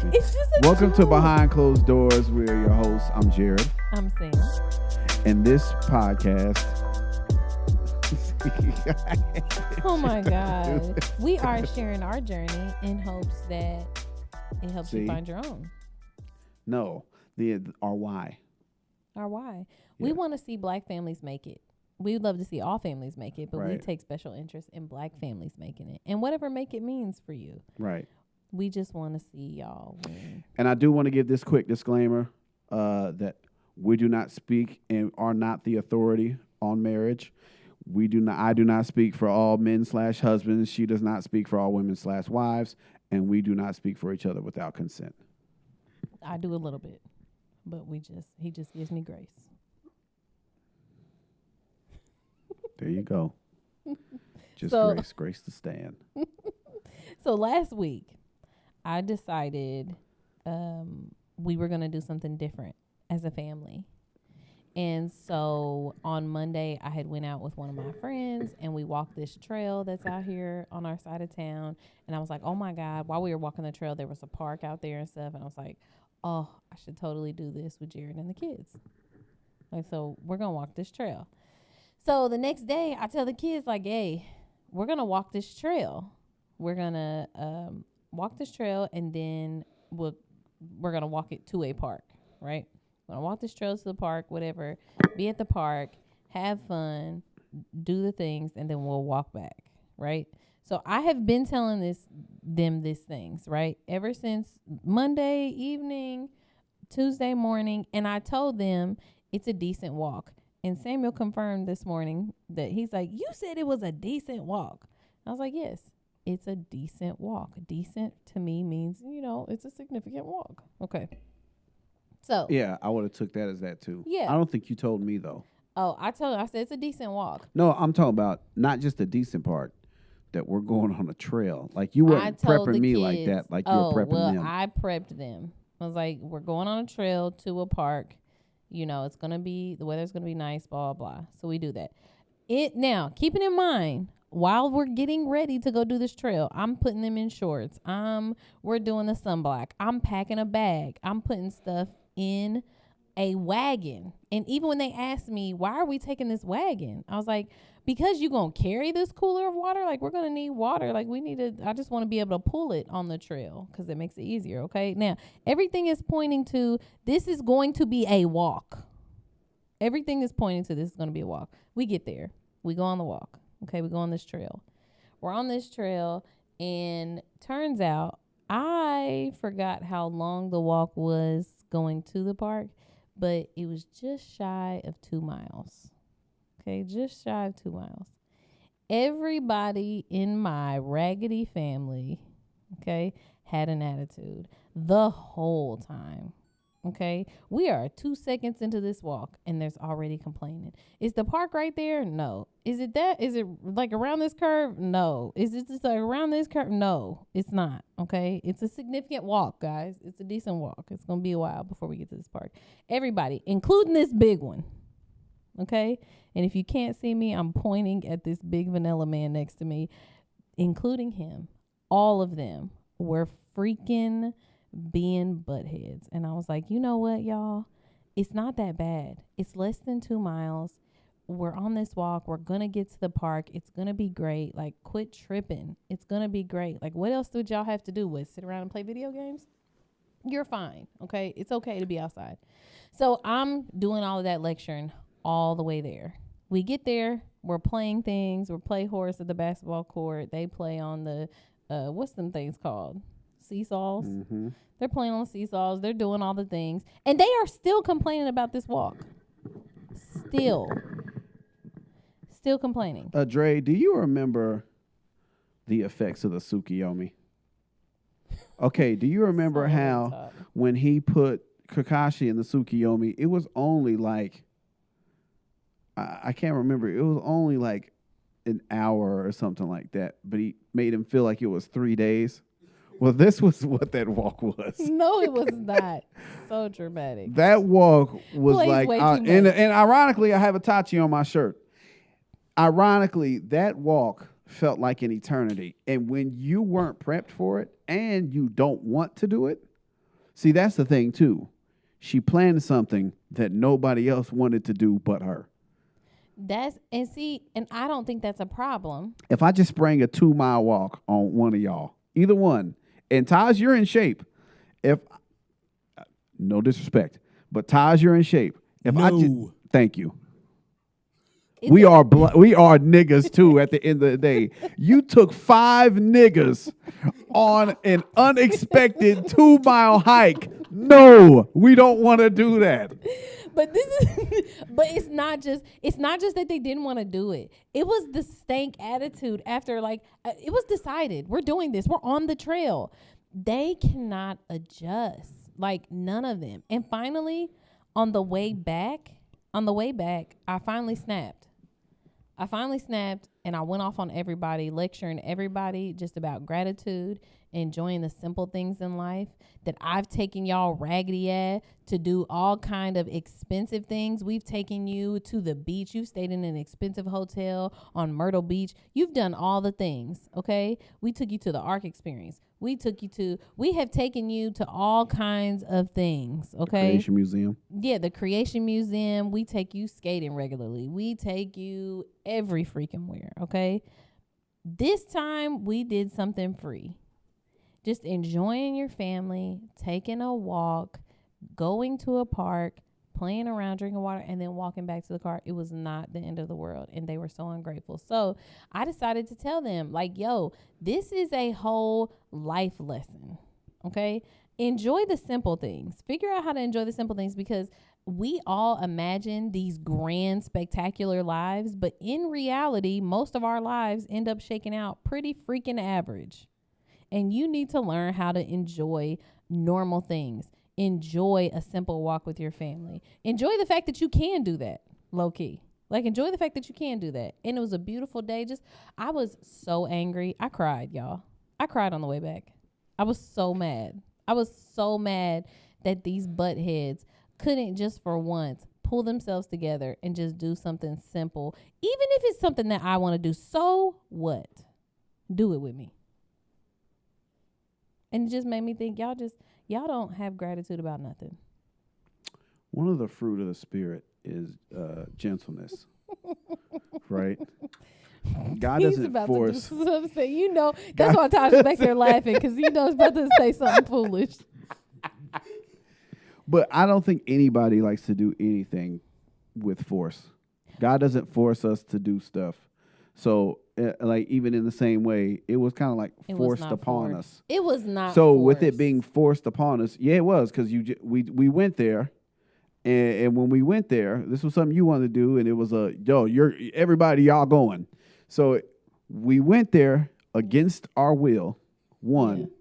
mercy. It's just a Welcome to joke. Behind Closed Doors. We're your hosts. I'm Jared. I'm Sam. And this podcast. Oh my God. We are sharing our journey in hopes that it helps you find your own. No, our why. Our why. Yeah. We want to see black families make it. We would love to see all families make it, but we Right. take special interest in black families making it. And whatever make it means for you. Right. We just want to see y'all win. And I do want to give this quick disclaimer that we do not speak and are not the authority on marriage. I do not speak for all men/husbands. She does not speak for all women/wives. And we do not speak for each other without consent. I do a little bit, but he just gives me grace. There you go. Just So- grace to stand. So last week, I decided we were going to do something different as a family. And so on Monday, I had went out with one of my friends, and we walked this trail that's out here on our side of town. And I was like, oh, my God, while we were walking the trail, there was a park out there and stuff. And I was like, oh, I should totally do this with Jared and the kids. Like, so we're going to walk this trail. So the next day, I tell the kids, like, hey, we're going to walk this trail. We're going to walk this trail, and then we're going to walk it to a park, right? We're going to walk this trail to the park, whatever, be at the park, have fun, do the things, and then we'll walk back, right? So I have been telling them these things, right, ever since Monday evening, Tuesday morning, and I told them it's a decent walk. And Samuel confirmed this morning that he's like, you said it was a decent walk. I was like, yes, it's a decent walk. Decent to me means, it's a significant walk. Okay. So. Yeah, I would have took that as that too. Yeah. I don't think you told me though. Oh, I said it's a decent walk. No, I'm talking about not just the decent part, that we're going on a trail. Like you weren't prepping me like that, like you were prepping them. I prepped them. I was like, we're going on a trail to a park. It's going to be, the weather's going to be nice, blah, blah. So we do that. Now, keeping in mind, while we're getting ready to go do this trail, I'm putting them in shorts. We're doing the sunblock. I'm packing a bag. I'm putting stuff in a wagon. And even when they asked me, why are we taking this wagon? I was like, because you're going to carry this cooler of water. Like, we're going to need water. Like, I just want to be able to pull it on the trail because it makes it easier. Okay. Now, everything is pointing to this is going to be a walk. Everything is pointing to this is going to be a walk. We get there. We go on the walk. Okay. We go on this trail. We're on this trail. And turns out I forgot how long the walk was going to the park, but it was just shy of 2 miles. Okay, just shy of 2 miles. Everybody in my raggedy family, okay, had an attitude the whole time. Okay, we are 2 seconds into this walk and there's already complaining. Is the park right there? No. Is it that? Is it like around this curve? No. Is it just like around this curve? No, it's not. Okay, it's a significant walk, guys. It's a decent walk. It's gonna be a while before we get to this park. Everybody, including this big one. Okay, and if you can't see me, I'm pointing at this big vanilla man next to me, including him. All of them were freaking being buttheads. And I was like, you know what, y'all? It's not that bad. It's less than 2 miles. We're on this walk. We're going to get to the park. It's going to be great. Like, quit tripping. It's going to be great. Like, what else would y'all have to do? Sit around and play video games? You're fine. Okay. It's okay to be outside. So I'm doing all of that lecturing all the way there. We get there. We're playing things. We're play horse at the basketball court. They play on the, what's them things called? Seesaws. Mm-hmm. They're playing on seesaws. They're doing all the things. And they are still complaining about this walk. Still complaining. Dre, do you remember the effects of the Tsukiyomi? Okay, do you remember how when he put Kakashi in the Tsukiyomi, it was only like, I can't remember. It was only like an hour or something like that. But he made him feel like it was 3 days. Well, this was what that walk was. No, it was not. So dramatic. That walk was like, and ironically, I have a Tachi on my shirt. Ironically, that walk felt like an eternity. And when you weren't prepped for it and you don't want to do it, See, that's the thing too. She planned something that nobody else wanted to do but her. And I don't think that's a problem. If I just sprang a 2-mile walk on one of y'all, either one, and Taj, you're in shape. If no disrespect, but Taj, you're in shape. If thank you. We are niggas too. At the end of the day, you took 5 niggas on an unexpected 2-mile hike. No, we don't want to do that. But it's not just that they didn't want to do it. It was the stank attitude after it was decided. We're doing this. We're on the trail. They cannot adjust. Like none of them. And finally, on the way back, I finally snapped. And I went off on everybody, lecturing everybody just about gratitude, enjoying the simple things in life, that I've taken y'all raggedy ass to do all kind of expensive things. We've taken you to the beach. You've stayed in an expensive hotel on Myrtle Beach. You've done all the things, okay? We took you to the Ark Experience. We have taken you to all kinds of things, okay? The Creation Museum. Yeah, the Creation Museum. We take you skating regularly. We take you every freaking where, okay? This time we did something free. Just enjoying your family, taking a walk, going to a park, playing around, drinking water, and then walking back to the car. It was not the end of the world, and they were so ungrateful. So I decided to tell them, yo, this is a whole life lesson, okay? Enjoy the simple things. Figure out how to enjoy the simple things, because we all imagine these grand, spectacular lives, but in reality, most of our lives end up shaking out pretty freaking average. And you need to learn how to enjoy normal things. Enjoy a simple walk with your family. Enjoy the fact that you can do that, low key. Enjoy the fact that you can do that. And it was a beautiful day. I was so angry. I cried, y'all. I cried on the way back. I was so mad. I was so mad that these buttheads couldn't just for once pull themselves together and just do something simple. Even if it's something that I want to do. So what? Do it with me. And it just made me think, y'all don't have gratitude about nothing. One of the fruit of the Spirit is gentleness, right? God He's doesn't about force. To do something. That's why Tasha's back there laughing, because he's about to say something foolish. But I don't think anybody likes to do anything with force. God doesn't force us to do stuff. So, even in the same way, it was kind of like forced upon us. It was not. So, forced. with it being forced upon us, yeah, it was, because we went there, and when we went there, this was something you wanted to do, and it was y'all going. So we went there against our will, one,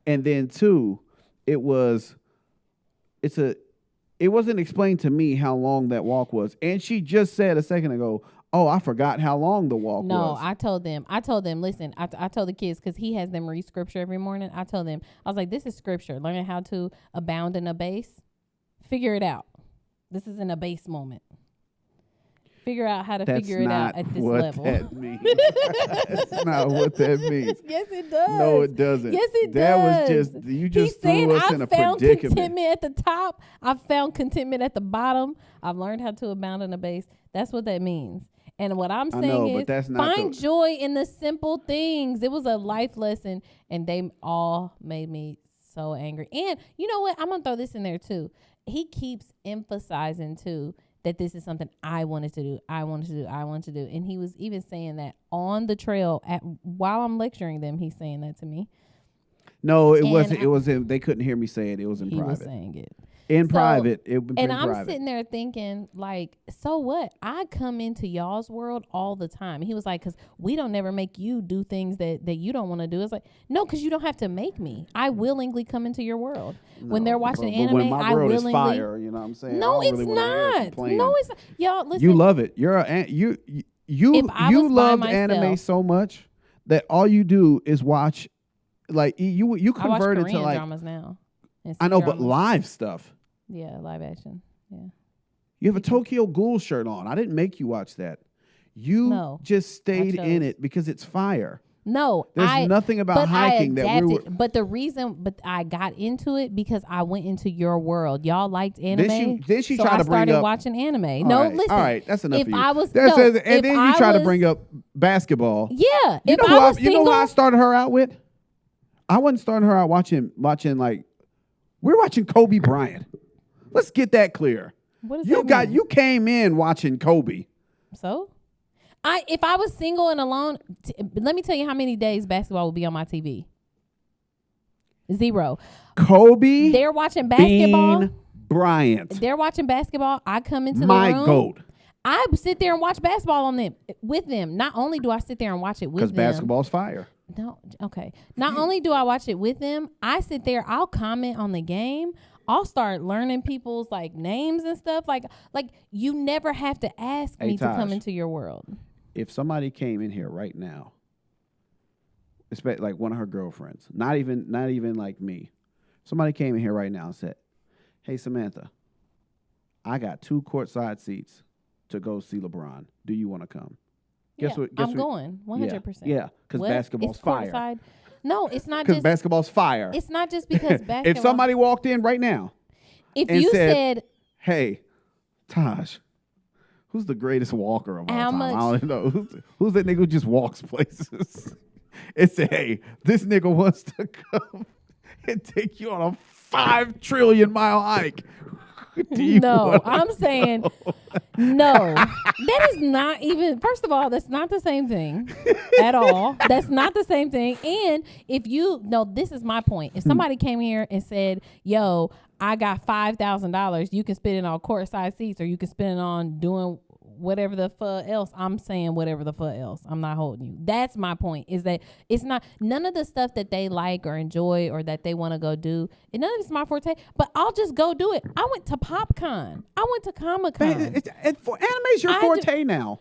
and then two, it wasn't explained to me how long that walk was, and she just said a second ago, oh, I forgot how long the walk was. No, I told them, listen, I told the kids, because he has them read scripture every morning. I told them, I was like, this is scripture. Learning how to abound in a base. Figure it out. This is an abase moment. Figure out how to figure it out at this level. That means. That's not what that means. Yes, it does. No, it doesn't. Yes, it does. does. You just threw us in a predicament. I found contentment at the top. I found contentment at the bottom. I've learned how to abound in a base. That's what that means. And what I'm saying is find joy in the simple things. It was a life lesson, and they all made me so angry. And you know what? I'm going to throw this in there too. He keeps emphasizing too that this is something I wanted to do. And he was even saying that on the trail while I'm lecturing them. He's saying that to me. No, it wasn't. It was in. They couldn't hear me say it. It was in private. He was saying it in private. I'm sitting there thinking, so what? I come into y'all's world all the time. And he was like, because we don't never make you do things that you don't want to do. It's like, no, because you don't have to make me. I willingly come into your world. When they're watching anime, when my world is fire. You know what I'm saying? No, it's not. No, it's not. Y'all, listen. You love it. You love anime so much that all you do is watch. You converted to dramas now. I know, but live stuff. Yeah, live action. Yeah. You have a Tokyo Ghoul shirt on. I didn't make you watch that. You just stayed in it because it's fire. No, There's nothing about hiking that we were. But I got into it because I went into your world. Y'all liked anime. Then she so tried I to bring started up watching anime. All right, that's enough if of you. I was, and then you try to bring up basketball. Yeah, you know who I started her out with? I wasn't starting her out watching like we're watching Kobe Bryant. Let's get that clear. What does that mean? You came in watching Kobe. So, if I was single and alone, let me tell you how many days basketball would be on my TV. 0. Kobe. They're watching basketball. Bryant. They're watching basketball. I come into my the room. GOAT. I sit there and watch basketball with them. Not only do I sit there and watch it with them. Because basketball's fire. No, okay. Not only do I watch it with them, I sit there, I'll comment on the game. I'll start learning people's like names and stuff. Like you never have to ask me to come into your world. If somebody came in here right now, especially like one of her girlfriends, not even like me, somebody came in here right now and said, "Hey Samantha, I got 2 courtside seats to go see LeBron. Do you want to come?" Guess what? I'm going 100%. Yeah, because basketball's fire. Courtside. No, it's not because basketball's fire. It's not just because basketball. If somebody walked in right now, if you said, "Hey, Taj, who's the greatest walker of all time?" much? I don't know. Who's that nigga who just walks places? And say, "Hey, this nigga wants to come and take you on a 5 trillion mile hike." No, I'm saying no. That is not even. First of all, that's not the same thing at all. That's not the same thing. And this is my point. If somebody came here and said, "Yo, I got $5,000. You can spend it on courtside seats, or you can spend it on doing whatever the fuck else." I'm saying whatever the fuck else. I'm not holding you. That's my point. Is that it's not none of the stuff that they like or enjoy or that they want to go do. And none of it's my forte. But I'll just go do it. I went to PopCon. I went to Comic-Con. Anime's your forte now.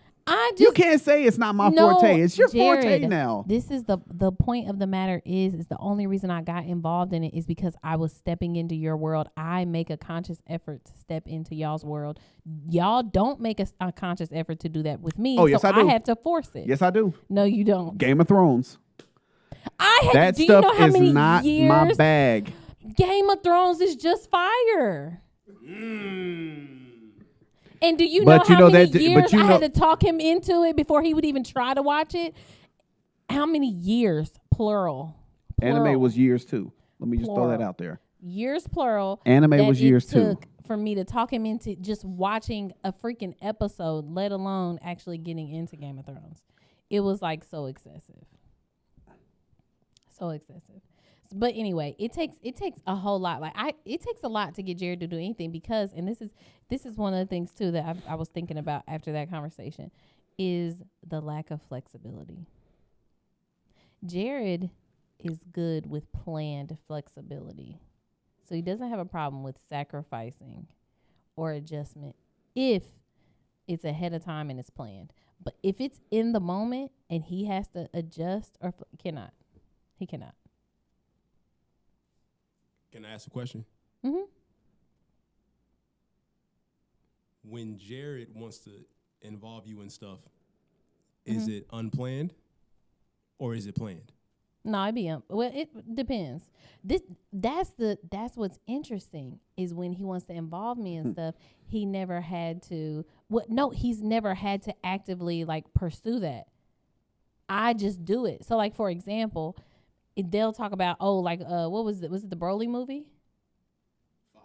You can't say it's not my forte. It's your forte now. This is the point of the matter is the only reason I got involved in it is because I was stepping into your world. I make a conscious effort to step into y'all's world. Y'all don't make a conscious effort to do that with me. Oh, yes, I do. I have to force it. Yes, I do. No, you don't. Game of Thrones. That stuff you know how is many not years my bag. Game of Thrones is just fire. And do you know how many years I had to talk him into it before he would even try to watch it? How many years, plural? Anime was years too. Let me just throw that out there. Years, plural. Anime was years too. For me to talk him into just watching a freaking episode, let alone actually getting into Game of Thrones. It was like so excessive. So excessive. But anyway, it takes a whole lot. It takes a lot to get Jared to do anything because, and this is one of the things too that I was thinking about after that conversation, is the lack of flexibility. Jared is good with planned flexibility, so he doesn't have a problem with sacrificing or adjustment if it's ahead of time and it's planned. But if it's in the moment and he has to adjust he cannot. Can I ask a question? Mm-hmm. When Jared wants to involve you in stuff, is it unplanned or is it planned? No, it'd be well, it depends. That's what's interesting is when he wants to involve me in stuff, he never had to. He's never had to actively like pursue that. I just do it. So, like for example, they'll talk about what was it? Was it the Broly movie? Fire.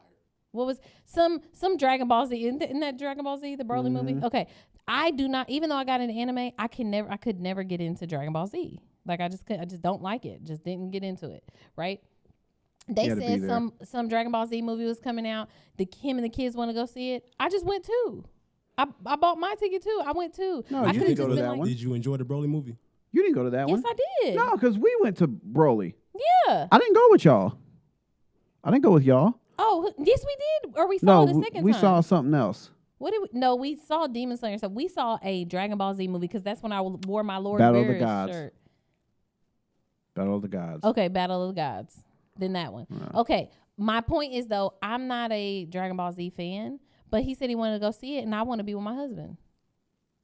What was some Dragon Ball Z? Isn't that Dragon Ball Z, the Broly movie? Okay, I do not. Even though I got into anime, I could never get into Dragon Ball Z. Like I just don't like it. Just didn't get into it. Right? They said some Dragon Ball Z movie was coming out. Him and the kids want to go see it. I just went too. I bought my ticket too. I went too. No, you didn't go to that one. Did you enjoy the Broly movie? You didn't go to that one. Yes, I did. No, because we went to Broly. Yeah. I didn't go with y'all. I didn't go with y'all. Oh, yes, we did. Or we saw it a second time. We saw something else. We saw Demon Slayer. So we saw a Dragon Ball Z movie because that's when I wore my Lord Battle of the Varys Gods. shirt. Battle of the Gods. Okay, Battle of the Gods. Then that one. No. Okay. My point is though, I'm not a Dragon Ball Z fan, but he said he wanted to go see it, and I want to be with my husband.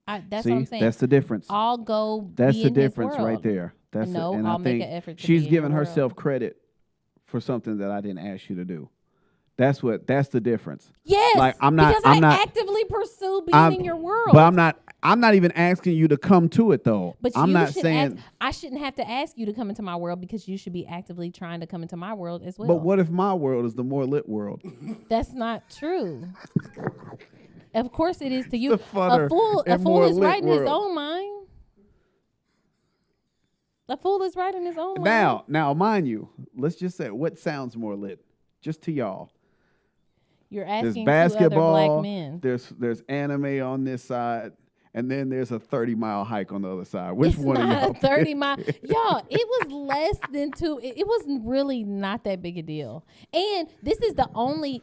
That's what I'm saying. That's the difference. I'll go. That's be the in his difference world. right there. That's No, and I'll I make think an effort to she's be in your giving herself world. credit for something that I didn't ask you to do. That's the difference. Yes, Like I'm because not actively pursue being I'm in your world. but I'm not even asking you to come to it though. But I'm you not should saying I shouldn't have to ask you to come into my world because you should be actively trying to come into my world as well. but what if my world is the more lit world? That's not true. Of course it is to you. The funner A fool and more is lit right in his world. own mind. A fool is right in his own mind. Now, mind you, let's just say what sounds more lit, just to y'all. You're There's asking two other basketball. black men. There's anime on this side, and then there's a 30-mile hike on the other side. Which It's one of not y'all? a 30-mile. Y'all, it was less than 2. It was really not that big a deal. And this is the only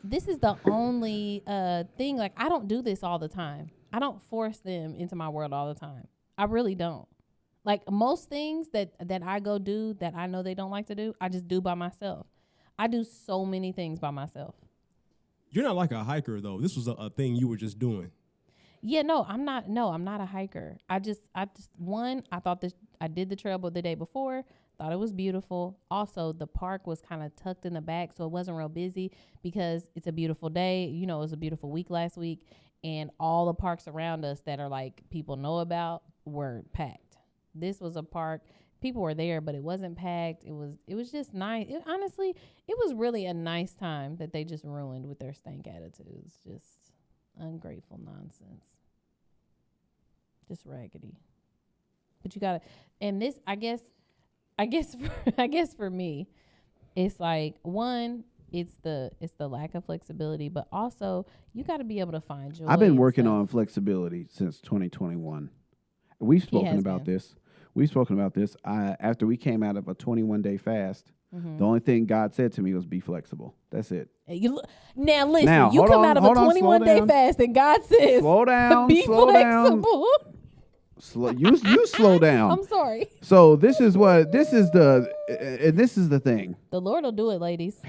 thing. Like, I don't do this all the time. I don't force them into my world all the time. I really don't. Like, most things that I go do that I know they don't like to do, I just do by myself. I do so many things by myself. You're not like a hiker though. This was a thing you were just doing. Yeah, no, I'm not. No, I'm not a hiker. I thought this. I did the trail the day before. Thought it was beautiful. Also, the park was kind of tucked in the back, so it wasn't real busy because it's a beautiful day. You know, it was a beautiful week last week, and all the parks around us that are like people know about were packed. This was a park. People were there, but it wasn't packed. It was just nice. Honestly, it was really a nice time that they just ruined with their stank attitudes. Just ungrateful nonsense. Just raggedy. But you gotta, and this, I guess for me, it's like one, it's the lack of flexibility, but also you got to be able to find joy. I've been working stuff. on flexibility since 2021. We've spoken about this. We've spoken about this. After we came out of a 21-day fast, the only thing God said to me was be flexible. That's it. Now listen, Now, you hold come on, out of a hold on, 21-day fast, and God says, Slow down, be slow down. flexible. You slow down. I'm sorry. So this is the thing. The Lord will do it, ladies.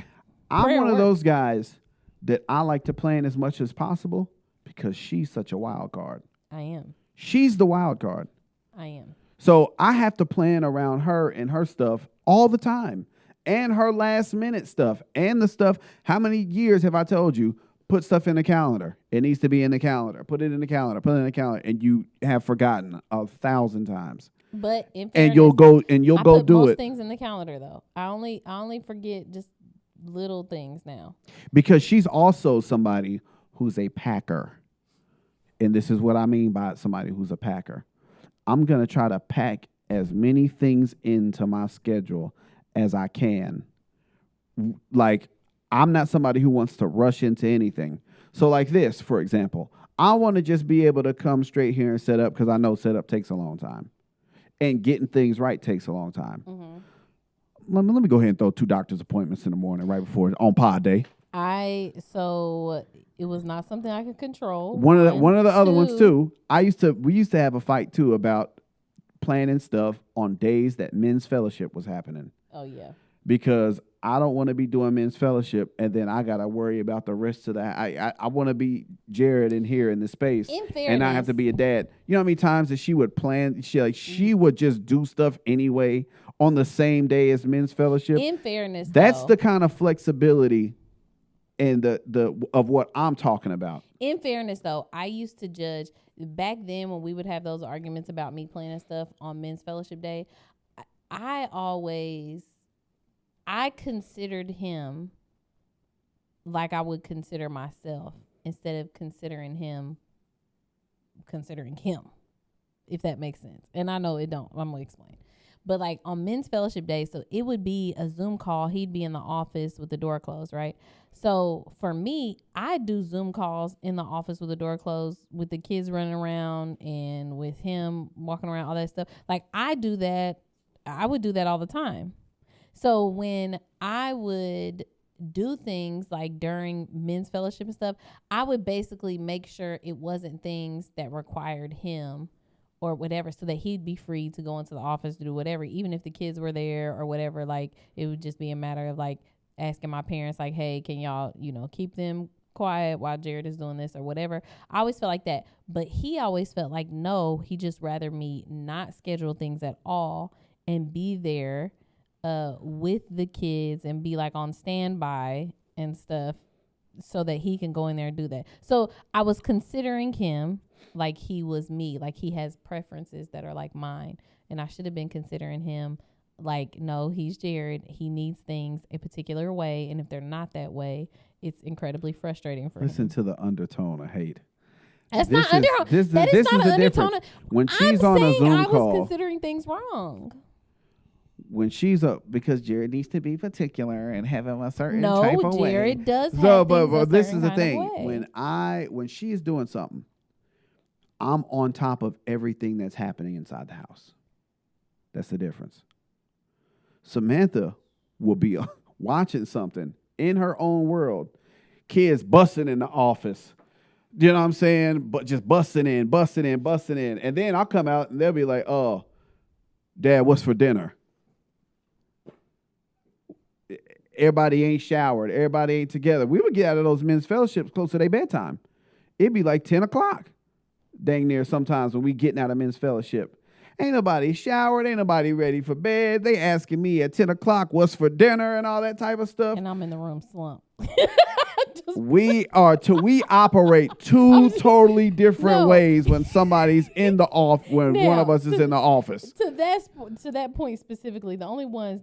I'm Prayer one of works. those guys that I like to plan as much as possible because she's such a wild card. I am. She's the wild card. I am. So I have to plan around her and her stuff all the time, and her last minute stuff, and the stuff. How many years have I told you, put stuff in the calendar? It needs to be in the calendar. Put it in the calendar. Put it in the calendar. And you have forgotten 1,000 times. But in fairness, And you'll go put do most it. things in the calendar though. I only forget just little things now. Because she's also somebody who's a packer. And this is what I mean by somebody who's a packer. I'm going to try to pack as many things into my schedule as I can. Like, I'm not somebody who wants to rush into anything. So like this, for example, I want to just be able to come straight here and set up because I know setup takes a long time. And getting things right takes a long time. Mm-hmm. Let me go ahead and throw 2 doctor's appointments in the morning right before on pod day. So it was not something I could control. One of the other ones too. We used to have a fight too about planning stuff on days that men's fellowship was happening. Oh yeah. Because I don't want to be doing men's fellowship and then I gotta worry about the rest of that. I want to be Jared in here in this space, and I have to be a dad. You know how many times that she would plan? She would just do stuff anyway on the same day as men's fellowship. In fairness, that's though, the kind of flexibility and the of what I'm talking about. In fairness, though, I used to judge back then when we would have those arguments about me planning stuff on men's fellowship day. I considered him like I would consider myself instead of considering him, if that makes sense. And I know it don't. I'm going to explain. But like on men's fellowship day, so it would be a Zoom call. He'd be in the office with the door closed, right? So for me, I do Zoom calls in the office with the door closed, with the kids running around and with him walking around, all that stuff. Like I do that. I would do that all the time. So when I would do things like during men's fellowship and stuff, I would basically make sure it wasn't things that required him or whatever, so that he'd be free to go into the office to do whatever, even if the kids were there or whatever. Like it would just be a matter of like asking my parents, like, hey, can y'all, keep them quiet while Jared is doing this or whatever. I always felt like that. But he always felt like, no, he just rather me not schedule things at all and be there with the kids and be like on standby and stuff so that he can go in there and do that. So I was considering him like he was me, like he has preferences that are like mine. And I should have been considering him like, no, he's Jared. He needs things a particular way. And if they're not that way, it's incredibly frustrating for him. Listen to the undertone of hate. That's not undertone. That is not an undertone. When she's on a Zoom I call, was considering things wrong. when she's up, because Jared needs to be particular and have him a certain type of way. No, Jared does have So, things but a this is certain the kind of thing. way. When she is doing something, I'm on top of everything that's happening inside the house. That's the difference. Samantha will be watching something in her own world. Kids busting in the office. You know what I'm saying? But just busting in. And then I'll come out and they'll be like, oh, Dad, what's for dinner? Everybody ain't showered. Everybody ain't together. We would get out of those men's fellowships close to their bedtime. It'd be like 10 o'clock. Dang near sometimes when we getting out of men's fellowship. Ain't nobody showered. Ain't nobody ready for bed. They asking me at 10 o'clock what's for dinner and all that type of stuff. And I'm in the room slump. We operate two totally different ways when somebody's in the off when now, one of us is in the office. To that point specifically, the only one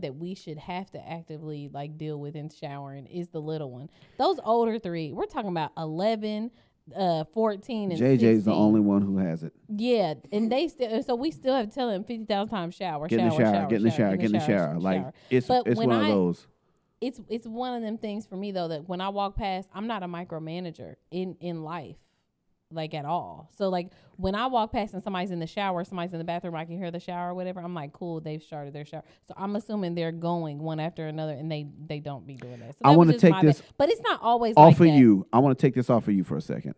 that we should have to actively like deal with in showering is the little one. Those older three, we're talking about 11, 14, and JJ's 16. the only one who has it. Yeah, and so we still have to tell him 50,000 times shower. Get in the shower. Like it's one of those. It's one of them things for me though that when I walk past, I'm not a micromanager in life, like at all. So like when I walk past and somebody's in the shower, somebody's in the bathroom, I can hear the shower or whatever. I'm like, cool, they've started their shower. So I'm assuming they're going one after another, and they don't be doing that. So I want to take this, but it's not always off like of that. you. I want to take this off of you for a second.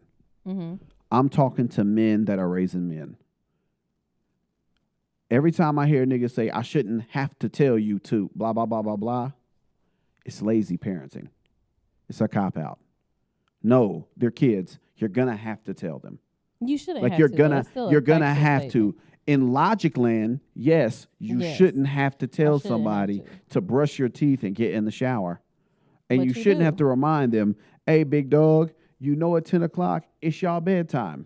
Mm-hmm. I'm talking to men that are raising men. Every time I hear niggas say, I shouldn't have to tell you to blah, blah, blah, blah, blah, it's lazy parenting. It's a cop-out. No, they're kids. You're going to have to tell them. You shouldn't like have you're to. Gonna, you're going to have statement. to. In logic land, yes, you shouldn't have to tell somebody to brush your teeth and get in the shower. And you shouldn't have to remind them, hey, big dog, you know at 10 o'clock, it's y'all bedtime.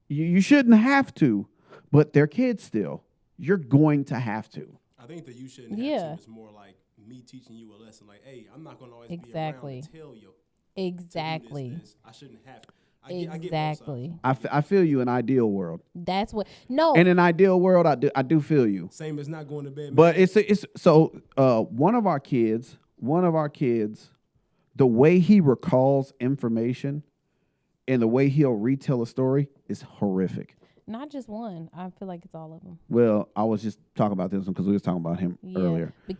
You shouldn't have to, but they're kids still. You're going to have to. I think that you shouldn't have to. It's more like me teaching you a lesson. Like, hey, I'm not going to always be around to tell you. Exactly. This. I shouldn't have to. Exactly. I feel you in ideal world. That's what. No. In an ideal world, I do feel you. Same as not going to bed. But it's so one of our kids, the way he recalls information and the way he'll retell a story is horrific. Not just one. I feel like it's all of them. Well, I was just talking about this one because we was talking about him earlier. The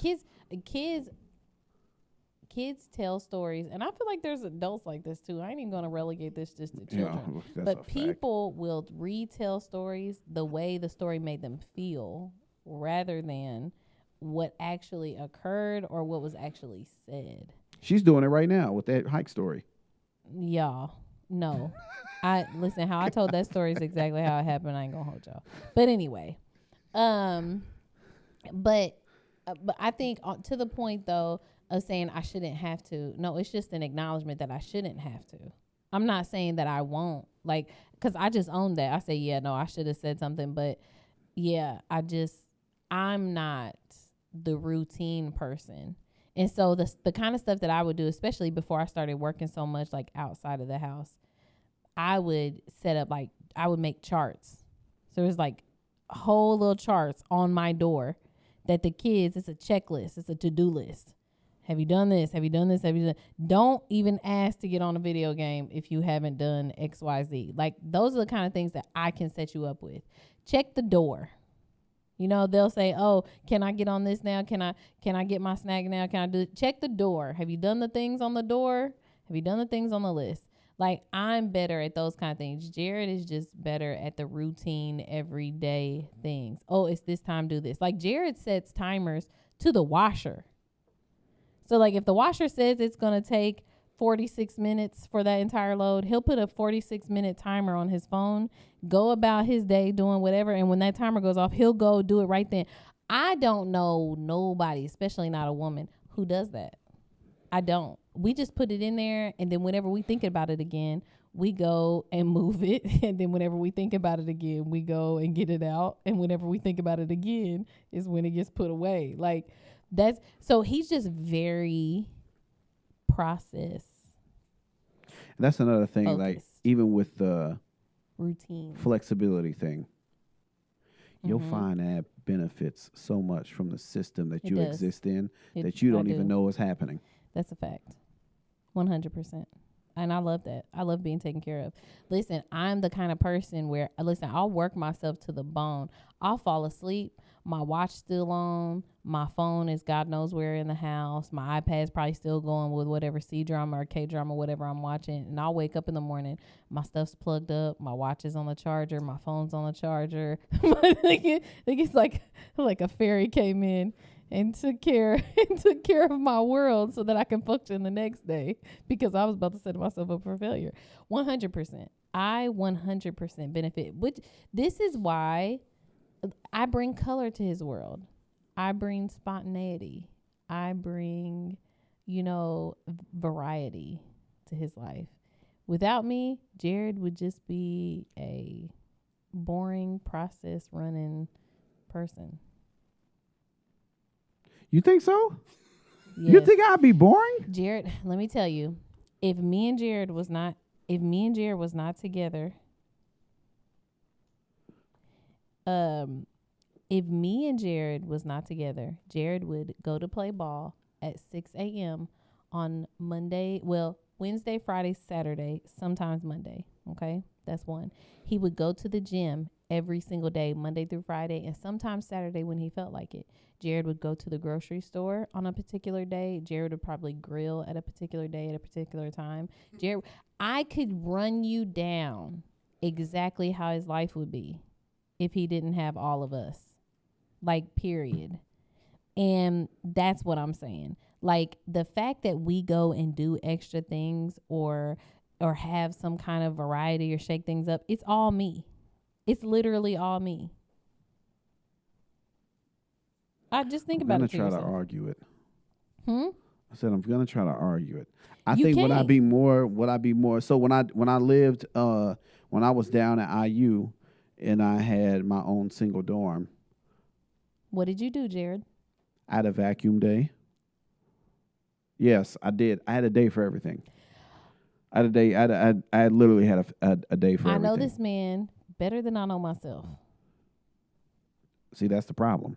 kids tell stories, and I feel like there's adults like this too. I ain't even going to relegate this just to children. Yeah, but people will retell stories the way the story made them feel rather than what actually occurred or what was actually said. She's doing it right now with that hike story. Y'all, no. Listen, how I told that story is exactly how it happened. I ain't gonna hold y'all. But anyway, but I think to the point though of saying I shouldn't have to. No, it's just an acknowledgement that I shouldn't have to. I'm not saying that I won't, like, because I just own that. I say, yeah, no, I should have said something, but yeah, I'm not the routine person. And so the kind of stuff that I would do, especially before I started working so much like outside of the house, I would set up I would make charts. So there's like whole little charts on my door that the kids, it's a checklist, it's a to-do list. Have you done this? Have you done this? Have you done? Don't even ask to get on a video game if you haven't done XYZ. Like those are the kind of things that I can set you up with. Check the door. You know, they'll say, "Oh, can I get on this now? Can I get my snack now? Can I do it?" Check the door. Have you done the things on the door? Have you done the things on the list? Like I'm better at those kind of things. Jared is just better at the routine, everyday things. Oh, it's this time, do this. Like Jared sets timers to the washer. So like if the washer says it's going to take 46 minutes for that entire load. He'll put a 46-minute timer on his phone, go about his day doing whatever, and when that timer goes off, he'll go do it right then. I don't know nobody, especially not a woman, who does that. I don't. We just put it in there, and then whenever we think about it again, we go and move it. And then whenever we think about it again, we go and get it out. And whenever we think about it again is when it gets put away. Like, that's, so he's just very process. That's another thing, focused. like, even with the Routine. flexibility thing, you'll find that benefits so much from the system that It you does. exist in that you don't even know is happening. That's a fact. 100%. And I love that. I love being taken care of. Listen, I'm the kind of person where, I'll work myself to the bone. I'll fall asleep. My watch still on. My phone is God knows where in the house. My iPad's probably still going with whatever C-drama or K-drama, whatever I'm watching. And I'll wake up in the morning. My stuff's plugged up. My watch is on the charger. My phone's on the charger. It's like a fairy came in and took care of my world so that I can function the next day, because I was about to set myself up for failure. 100%. I 100% benefit. Which, this is why I bring color to his world. I bring spontaneity. I bring, variety to his life. Without me, Jared would just be a boring process running person. You think so? Yes. You think I'd be boring? Jared, let me tell you, if me and Jared was not together, Jared would go to play ball at 6 a.m. on Wednesday, Friday, Saturday, sometimes Monday. Okay, that's one. He would go to the gym every single day, Monday through Friday, and sometimes Saturday when he felt like it. Jared would go to the grocery store on a particular day. Jared would probably grill at a particular day at a particular time. Jared, I could run you down exactly how his life would be if he didn't have all of us. Like, period. And that's what I'm saying. Like, the fact that we go and do extra things or have some kind of variety or shake things up, it's all me. It's literally all me. I just think about it. I'm gonna try to argue it. I said I'm gonna try to argue it. Would I be more? So when I lived when I was down at IU and I had my own single dorm. What did you do, Jared? I had a vacuum day. Yes, I did. I had a day for everything. I had a day. I literally had a day for everything. I know this man better than I know myself. See, that's the problem.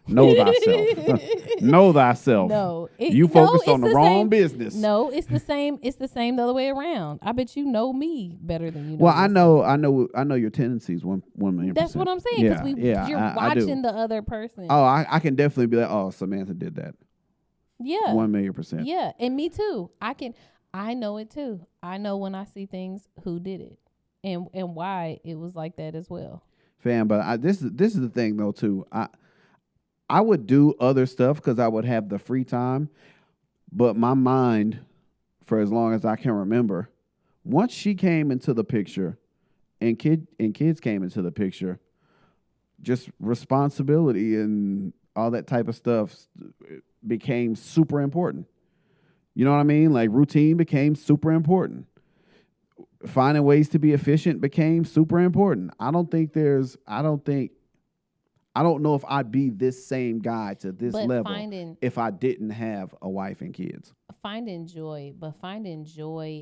Know thyself. Know thyself. No, you focused on the wrong business. No, it's the same. It's the same the other way around. I bet you know me better than you know. Well, I know your tendencies 1,000,000%. That's what I'm saying. Because you're watching the other person. Oh, I can definitely be like, oh, Samantha did that. Yeah, 1,000,000%. Yeah, and me too. I know it too. I know when I see things who did it, and why it was like that as well. Fam, but this is the thing though too. I would do other stuff because I would have the free time, but my mind, for as long as I can remember, once she came into the picture, and kids came into the picture, just responsibility and all that type of stuff became super important. You know what I mean? Like, routine became super important. Finding ways to be efficient became super important. I don't know if I'd be this same guy to this level if I didn't have a wife and kids. Finding joy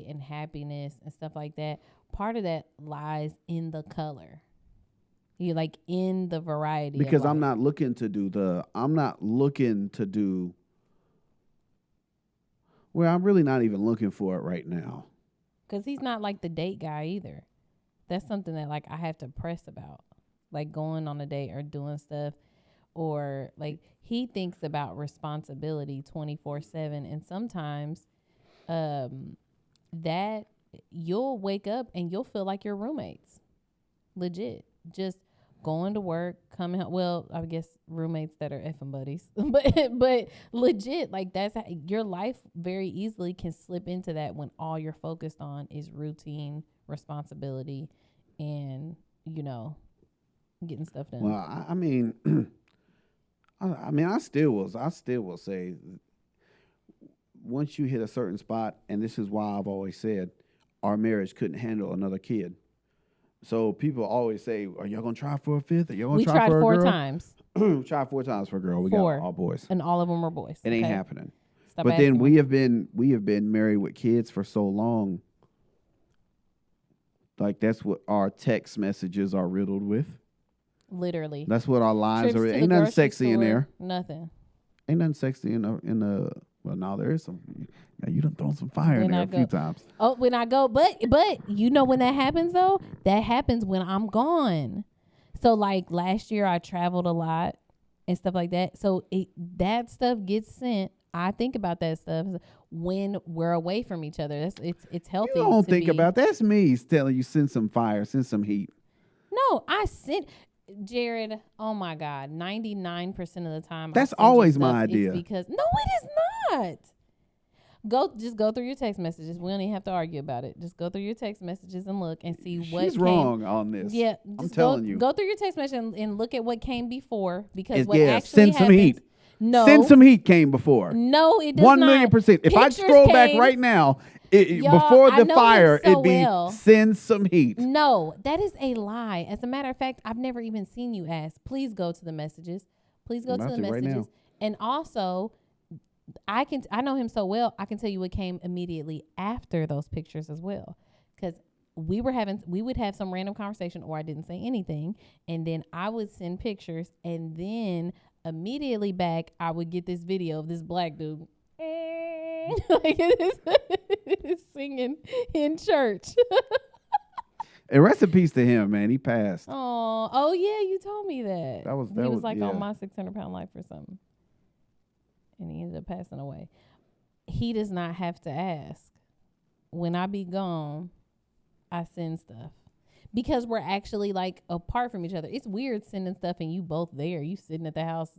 and happiness and stuff like that, part of that lies in the color. You like in the variety. Because I'm not looking to do well, I'm really not even looking for it right now. Because he's not like the date guy either. That's something that like I have to press about. Like going on a date or doing stuff, or like he thinks about responsibility 24/7, and sometimes that you'll wake up and you'll feel like your roommates, legit, just going to work, coming home. Well, I guess roommates that are effing buddies, but legit, like that's how, your life very easily can slip into that when all you're focused on is routine, responsibility, and getting stuff done. Well, I mean, I still will say, once you hit a certain spot, and this is why I've always said, our marriage couldn't handle another kid. So people always say, "Are y'all gonna try for a fifth? Are y'all gonna try for a girl?" We tried 4 times. We tried 4 times for a girl. We 4. got all boys, And all of them were boys. It ain't happening. Stop but then asking we me. have been married with kids for so long. Like that's what our text messages are riddled with. Literally. That's what our lives Trips are. to the Ain't nothing grocery sexy in store, there. Nothing. Ain't nothing sexy in the. Well, now there is some. Now you done thrown some fire in When there I a few times. Oh, when I go, but you know when that happens though? That happens when I'm gone. So like last year I traveled a lot and stuff like that. So that stuff gets sent. I think about that stuff when we're away from each other. It's healthy. You don't think about that's me telling you send some fire, send some heat. No, I sent Jared. Oh my God, 99% of the time. That's I send you always stuff, my idea. it's because no, it is not. Just go through your text messages. We don't even have to argue about it. Just go through your text messages and look and see what She's wrong on this. Yeah, I'm telling you. Go through your text message and look at what came before because what Yeah, actually send some happens, heat. No, Send some heat came before. No, it does 1,000,000%. If I Pictures scroll back came- right now, Y'all, before I the know fire, him so it'd be well. send some heat. No, that is a lie. As a matter of fact, I've never even seen you ask. Please go to the messages. Please go I'm to the about to right messages. now. And also, I know him so well. I can tell you what came immediately after those pictures as well, because we would have some random conversation, or I didn't say anything, and then I would send pictures, and then immediately back I would get this video of this black dude like singing in church. And rest in peace to him, man. He passed. Oh yeah, you told me that. That was like yeah. on my 600-pound life or something, and he ended up passing away. He does not have to ask. When I be gone, I send stuff because we're actually like apart from each other. It's weird sending stuff and you both there. You sitting at the house,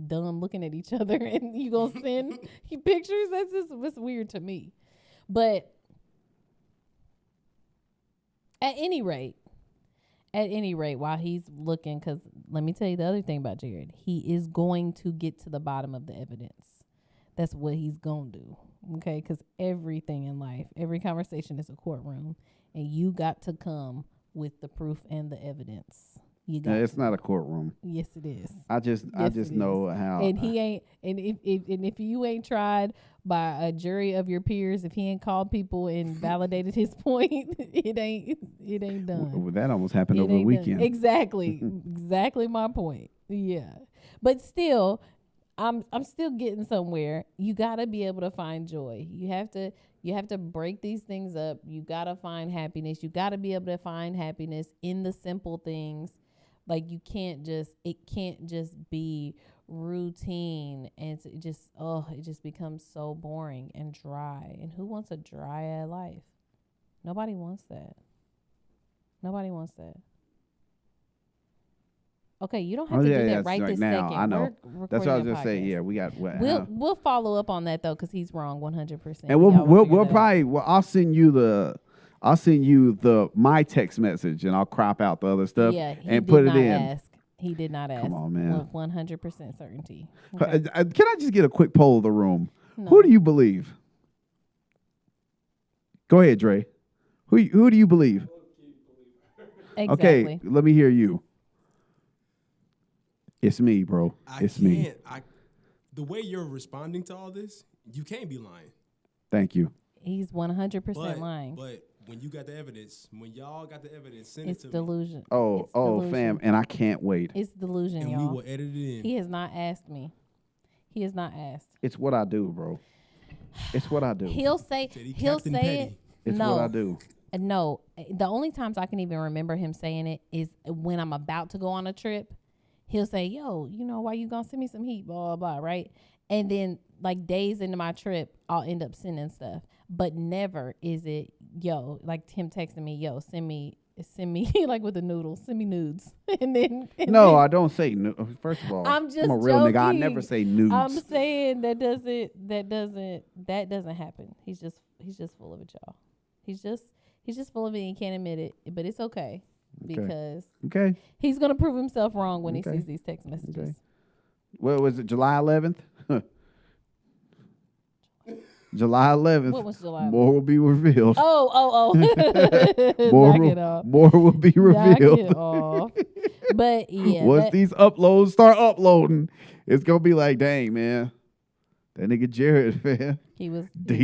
dumb, looking at each other, and you gonna send pictures. That's weird to me. But at any rate, while he's looking, because let me tell you the other thing about Jared. He is going to get to the bottom of the evidence. That's what he's going to do. Okay? Because everything in life, every conversation is a courtroom. And you got to come with the proof and the evidence. You got It's not a courtroom. Yes, it is. I just know how. And he ain't. And if you ain't tried by a jury of your peers, if he ain't called people and validated his point, it ain't done. That almost happened It over the ain't done. weekend. Exactly my point. Yeah, but still, I'm still getting somewhere. You gotta be able to find joy. You have to break these things up. You gotta find happiness. You gotta be able to find happiness in the simple things. Like it can't just be routine, and it just becomes so boring and dry. And who wants a dry life? Nobody wants that. Okay, you don't have to do that right this now. second. I know. That's what I was going gonna say. Yeah, we got. We'll follow up on that though, because he's wrong 100%. And we'll probably. Well, I'll send you the my text message, and I'll crop out the other stuff and put it in. He did not ask. Come on, man. With 100% certainty. Okay. Can I just get a quick poll of the room? No. Who do you believe? Go ahead, Dre. Who do you believe? Exactly. Okay, let me hear you. It's me, bro. It's me. The way you're responding to all this, you can't be lying. Thank you. He's 100% lying. But when you got the evidence, when y'all got the evidence, send It's it to me. delusion. It's Oh, delusion. fam, and I can't wait. It's delusion, And y'all. we will edit it in. He has not asked me. He has not asked. It's what I do, bro. It's what I do. He'll say Captain it. Petty. It's No. what I do. No, the only times I can even remember him saying it is when I'm about to go on a trip. He'll say, yo, why you gonna send me some heat, blah, blah, blah, right? And then, like, days into my trip, I'll end up sending stuff. But never is it, like him texting me, yo, send me send me like with the noodles, send me nudes, and then No, I don't say first of all. I'm just a real nigga. I joking. never say nudes. I'm saying that doesn't happen. He's just full of it, y'all. He's just full of it and he can't admit it, but it's okay because he's gonna prove himself wrong when he sees these text messages. Okay. What was it? July 11th. July 11th. What was July 11th? More will be revealed. Oh. More will be revealed. Knock it off. But yeah. Once these uploads start uploading, it's gonna be like, dang, man. That nigga Jared, man. He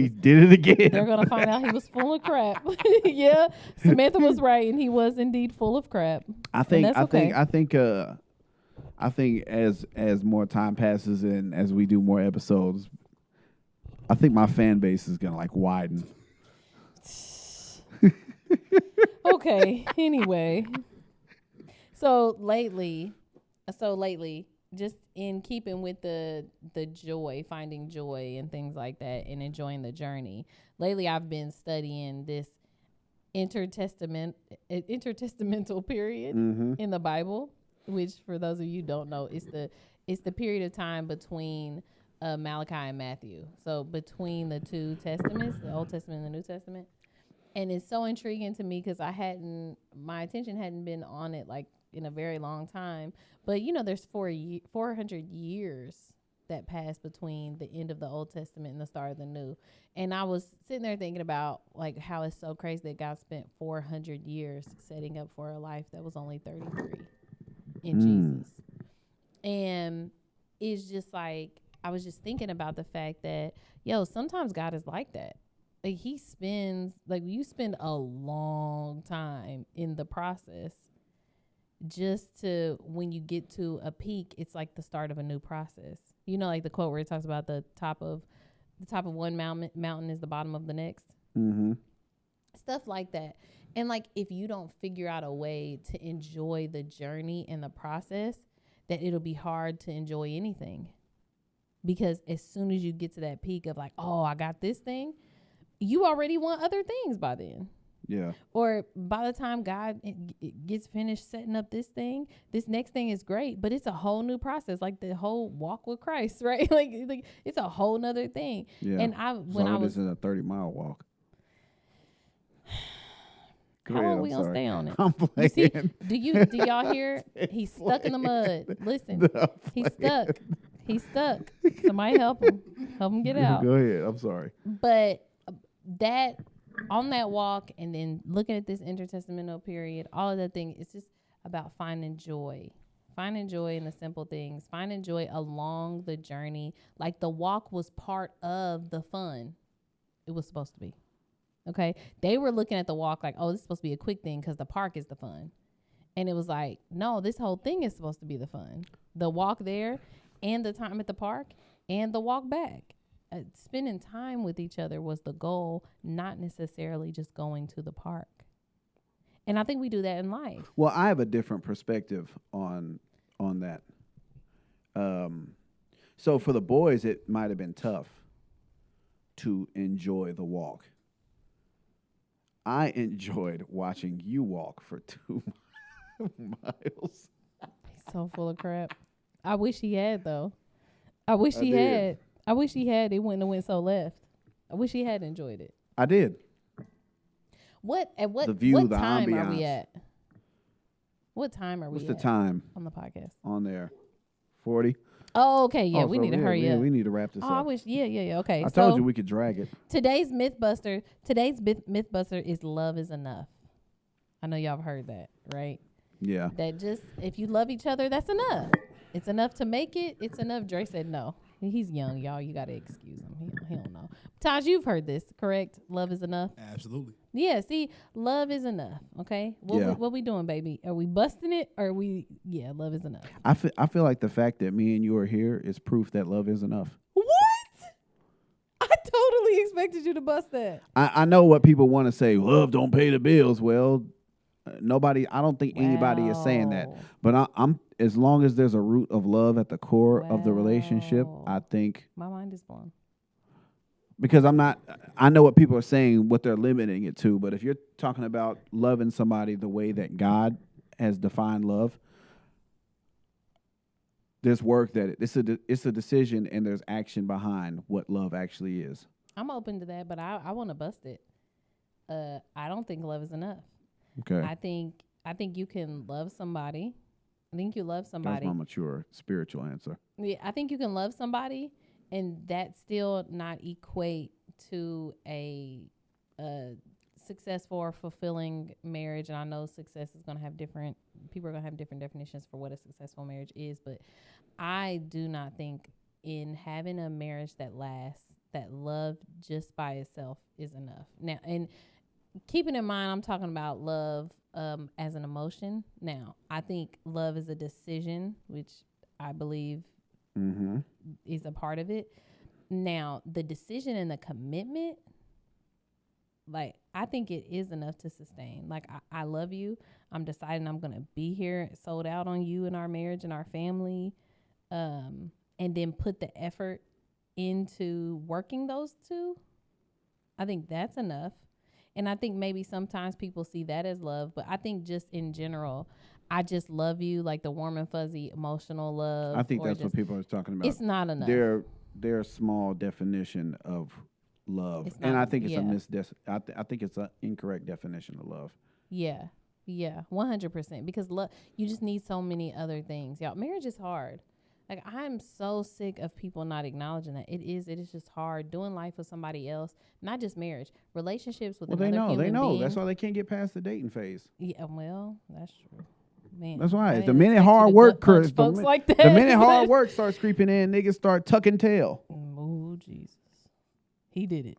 did it again. They're gonna find out he was full of crap. Yeah. Samantha was right, and he was indeed full of crap. I think as more time passes and as we do more episodes, I think my fan base is gonna like widen. Okay. Anyway, so lately, just in keeping with the joy, finding joy and things like that, and enjoying the journey. Lately, I've been studying this intertestamental period in the Bible, which for those of you who don't know, it's the period of time between Malachi and Matthew. So between the two testaments, the Old Testament and the New Testament. And it's so intriguing to me because my attention hadn't been on it like in a very long time. But there's 400 years that passed between the end of the Old Testament and the start of the New. And I was sitting there thinking about like how it's so crazy that God spent 400 years setting up for a life that was only 33 in Jesus. And it's just like, I was just thinking about the fact that, sometimes God is like that. Like you spend a long time in the process just to, when you get to a peak, it's like the start of a new process. Like the quote where it talks about the top of one mountain is the bottom of the next. Mm-hmm. Stuff like that. And like, if you don't figure out a way to enjoy the journey and the process, that it'll be hard to enjoy anything. Because as soon as you get to that peak of like, oh, I got this thing, you already want other things by then. Yeah. Or by the time God gets finished setting up this thing, this next thing is great, but it's a whole new process, like the whole walk with Christ, right? like it's a whole nother thing. Yeah. And when I was in a 30-mile walk. How long are we gonna stay on it? I'm playing. See, do y'all hear? He's stuck in the mud. Listen, he's stuck. He's stuck. Somebody help him. Help him get out. Go ahead. I'm sorry. But that on that walk and then looking at this intertestamental period, all of that thing, it's just about finding joy. Finding joy in the simple things. Finding joy along the journey. Like the walk was part of the fun. It was supposed to be. Okay? They were looking at the walk like, oh, this is supposed to be a quick thing because the park is the fun. And it was like, no, this whole thing is supposed to be the fun. The walk there and the time at the park and the walk back. Spending time with each other was the goal, not necessarily just going to the park. And I think we do that in life. Well, I have a different perspective on that. So for the boys, it might have been tough to enjoy the walk. I enjoyed watching you walk for 2 miles. He's so full of crap. I wish he had, though. I wish he had. It wouldn't have went so left. I wish he had enjoyed it. I did. What time ambiance. are we at? What time are we at? What's the time? On the podcast. On there. 40. Oh, okay. Yeah, we need to hurry up. We need to wrap this up. I wish. Yeah. Okay. I told you we could drag it. Today's Mythbuster is love is enough. I know y'all have heard that, right? Yeah. That just, if you love each other, that's enough. It's enough to make it. It's enough. Dre said no. He's young, y'all. You got to excuse him. He don't know. Taj, you've heard this, correct? Love is enough? Absolutely. Yeah, see, love is enough, okay? What we doing, baby? Are we busting it or love is enough? I feel like the fact that me and you are here is proof that love is enough. What? I totally expected you to bust that. I know what people want to say, love don't pay the bills. Well, I don't think anybody is saying that. But I'm as long as there's a root of love at the core of the relationship, I think. My mind is blown. because I know what people are saying, what they're limiting it to, but if you're talking about loving somebody the way that God has defined love, there's work that it's a decision and there's action behind what love actually is. I'm open to that, but I want to bust it. I don't think love is enough. Okay. I think you can love somebody. I think you love somebody. That's my mature spiritual answer. Yeah, I think you can love somebody and that still not equate to a successful or fulfilling marriage. And I know success is going to have people are going to have different definitions for what a successful marriage is, but I do not think in having a marriage that lasts, that love just by itself is enough. Now, and keeping in mind, I'm talking about love as an emotion. Now, I think love is a decision, which I believe is a part of it. Now, the decision and the commitment, like, I think it is enough to sustain. Like, I love you. I'm deciding I'm going to be here, sold out on you and our marriage and our family, and then put the effort into working those two. I think that's enough. And I think maybe sometimes people see that as love, but I think just in general, I just love you, like the warm and fuzzy emotional love. I think that's what people are talking about. It's not enough. Their small definition of love, and I think it's I think it's an incorrect definition of love. Yeah, 100%. Because love, you just need so many other things. Y'all, marriage is hard. Like, I'm so sick of people not acknowledging that it is just hard doing life with somebody else, not just marriage, relationships with another human being. They know. That's why they can't get past the dating phase. Yeah, well, that's true. Man, that's why. The minute hard work, the minute hard work starts creeping in, niggas start tucking tail. Oh, Jesus. He did it.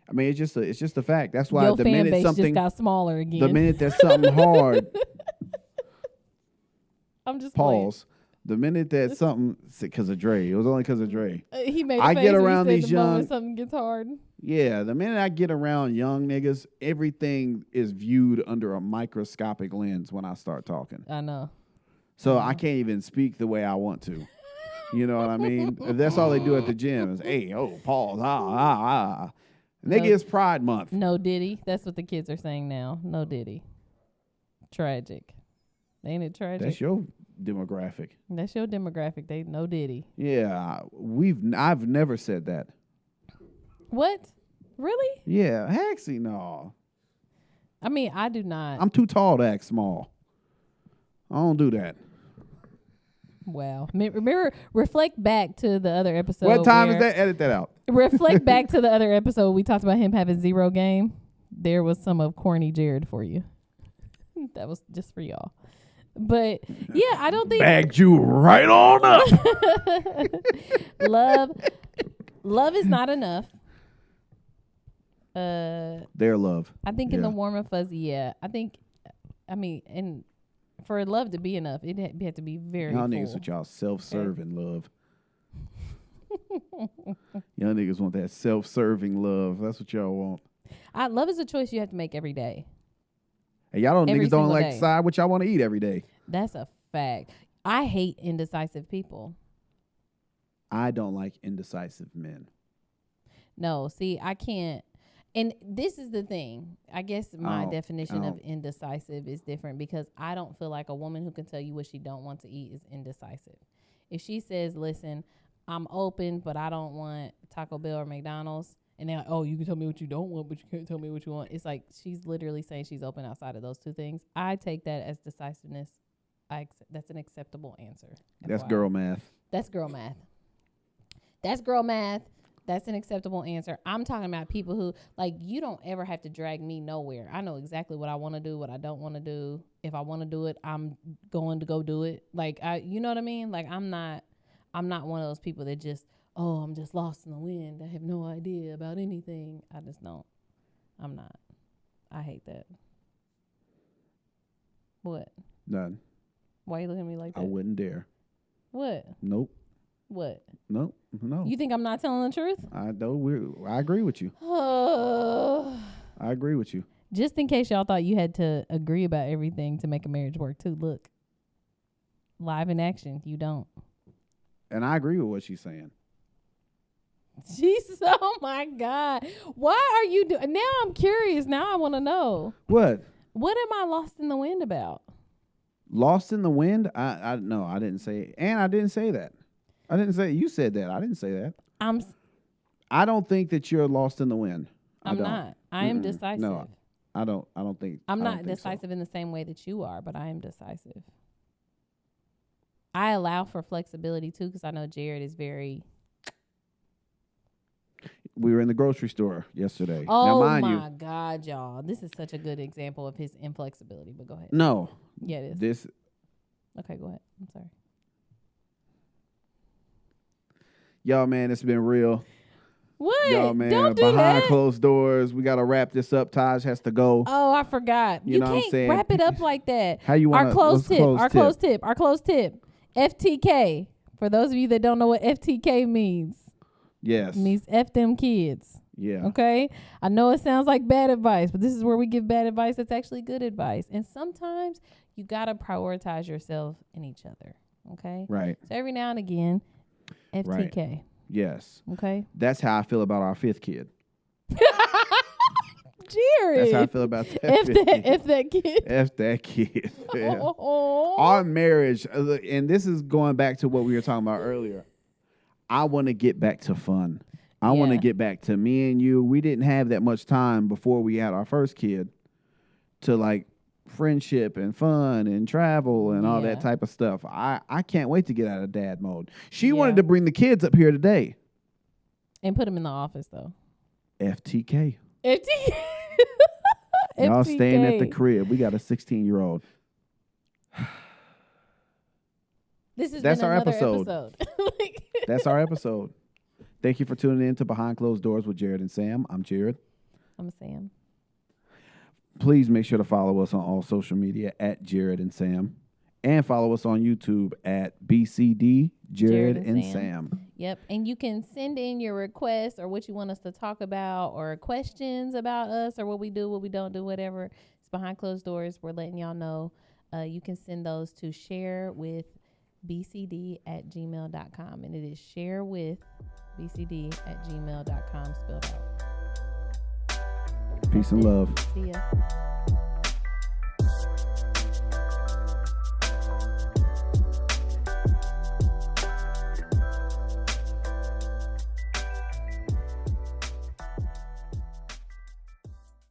I mean, it's just a fact. That's why your the fan minute base something just got smaller again. The minute there's something hard, I'm just pause. Playing. The minute that something, because of Dre, it was only because of Dre. He made. I get around these young. Something gets hard. Yeah, the minute I get around young niggas, everything is viewed under a microscopic lens when I start talking. I know. So I can't even speak the way I want to. You know what I mean? That's all they do at the gym is, hey, pause, Nigga, it's Pride Month. No Diddy. That's what the kids are saying now. No Diddy. Tragic. Ain't it tragic? That's your demographic. That's your demographic. They no Diddy. Yeah, I've never said that. What? Really? Yeah, Haxie, no. I mean, I do not. I'm too tall to act small. I don't do that. Wow. Remember, reflect back to the other episode. What time is that? Edit that out. Reflect back to the other episode. We talked about him having zero game. There was some of corny Jared for you. That was just for y'all. But yeah, I don't think bagged you right on up. Love is not enough. Their love. I think in the warm and fuzzy, yeah. I mean, and for love to be enough, it had to be very y'all full. Niggas with y'all self-serving love. Y'all niggas want that self-serving love. That's what y'all want. Love is a choice you have to make every day. And y'all niggas don't like decide what y'all want to eat every day. That's a fact. I hate indecisive people. I don't like indecisive men. No, see, I can't. And this is the thing. I guess my definition of indecisive is different because I don't feel like a woman who can tell you what she don't want to eat is indecisive. If she says, listen, I'm open, but I don't want Taco Bell or McDonald's, and they're like, oh, you can tell me what you don't want, but you can't tell me what you want. It's like she's literally saying she's open outside of those two things. I take that as decisiveness. That's an acceptable answer. That's girl math. That's girl math. That's girl math. That's an acceptable answer. I'm talking about people who, like, you don't ever have to drag me nowhere. I know exactly what I want to do, what I don't want to do. If I want to do it, I'm going to go do it. Like, you know what I mean? Like, I'm not one of those people that just, oh, I'm just lost in the wind. I have no idea about anything. I just don't. I'm not. I hate that. What? None. Why are you looking at me like that? I wouldn't dare. What? Nope. What? Nope. No. You think I'm not telling the truth? I agree with you. I agree with you. Just in case y'all thought you had to agree about everything to make a marriage work too. Look. Live in action. You don't. And I agree with what she's saying. Jesus, oh my God. Why are you doing? Now I'm curious. Now I want to know. What? What am I lost in the wind about? Lost in the wind? I no, I didn't say, and I didn't say that. I didn't say, you said that. I didn't say that. I don't think that you're lost in the wind. I'm not. I am decisive. No, I don't think. I'm not decisive in the same way that you are, but I am decisive. I allow for flexibility too, because I know Jared is very. We were in the grocery store yesterday. Oh now, mind my God, y'all! This is such a good example of his inflexibility. But go ahead. No. Yeah, it is. This. Okay, go ahead. I'm sorry. Y'all, man, it's been real. What? Y'all, man, Don't do behind that. closed doors. We gotta wrap this up. Taj has to go. Oh, I forgot. You know what I'm can't saying? wrap it up like that. How you want Our closed tip. FTK. For those of you that don't know what FTK means. Yes. It means F them kids. Yeah. Okay? I know it sounds like bad advice, but this is where we give bad advice that's actually good advice. And sometimes you got to prioritize yourself and each other. Okay? Right. So every now and again, FTK. Right. Yes. Okay? That's how I feel about our fifth kid. Jared. That's how I feel about that. F that kid. F that kid. Yeah. Oh. Our marriage, and this is going back to what we were talking about earlier. I want to get back to fun. I want to get back to me and you. We didn't have that much time before we had our first kid to like friendship and fun and travel and all that type of stuff. I can't wait to get out of dad mode. She wanted to bring the kids up here today. And put them in the office, though. FTK. FTK. Y'all staying at the crib. We got a 16-year-old. That's our episode. That's our episode. Thank you for tuning in to Behind Closed Doors with Jared and Sam. I'm Jared. I'm Sam. Please make sure to follow us on all social media at Jared and Sam. And follow us on YouTube at BCD, Jared and Sam. Yep. And you can send in your requests or what you want us to talk about or questions about us or what we do, what we don't do, whatever. It's Behind Closed Doors. We're letting y'all know. You can send those to sharewithbcd@gmail.com. And it is sharewithbcd@gmail.com spelled out. Peace and love. See ya.